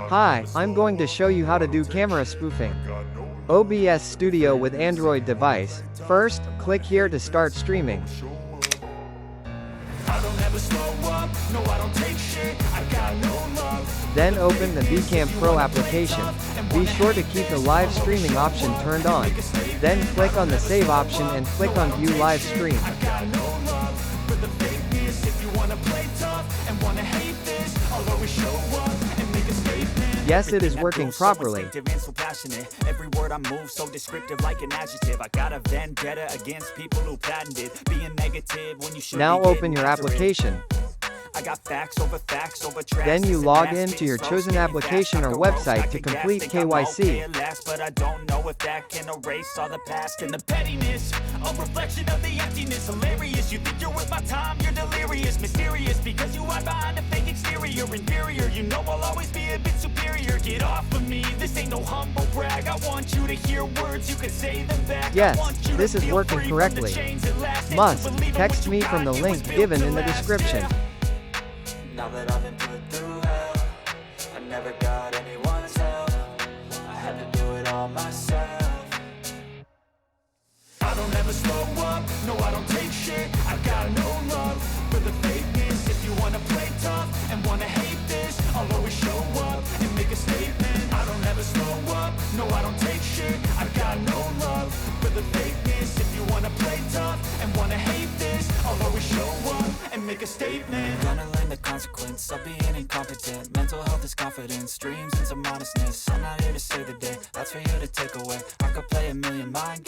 Hi, I'm going to show you how to do camera spoofing. OBS Studio with Android device. First, click here to start streaming. Then open the Vcam Pro application. Be sure to keep the live streaming option turned on. Then click on the save option and click on view live stream. Yes, it is working properly. Every word I move so descriptive like an adjective. I got a vendetta against people who patented being negative when you should. Now open your application. I got facts over then you log in to your chosen application or website to complete KYC. But I don't know if that can erase all the past and the pettiness. A reflection of the emptiness, hilarious. You think you're worth my time, you're delirious, mysterious because you hide behind a fake exterior, inferior. You know I'll always be a bit superior. Get off of me, this ain't no humble brag. I want you to hear words, you can say them back. Yes, this is working correctly. Must text me from the link given in the description. Now that I've been put through hell, I never got anyone's help. I had to do it all myself. I don't ever slow up, no I don't take shit. I got no love for the fakeness. If you wanna play tough and wanna hate this, I'll always show up and make a statement. I don't ever slow up, no I don't take shit. I got no love for the fakeness. If you wanna play tough and wanna hate this, I'll always show up and make a statement. Gonna learn the consequence of being incompetent. Mental health is confidence, dreams and some honestness. I'm not here to save the day, that's for you to take away. I could play a million mind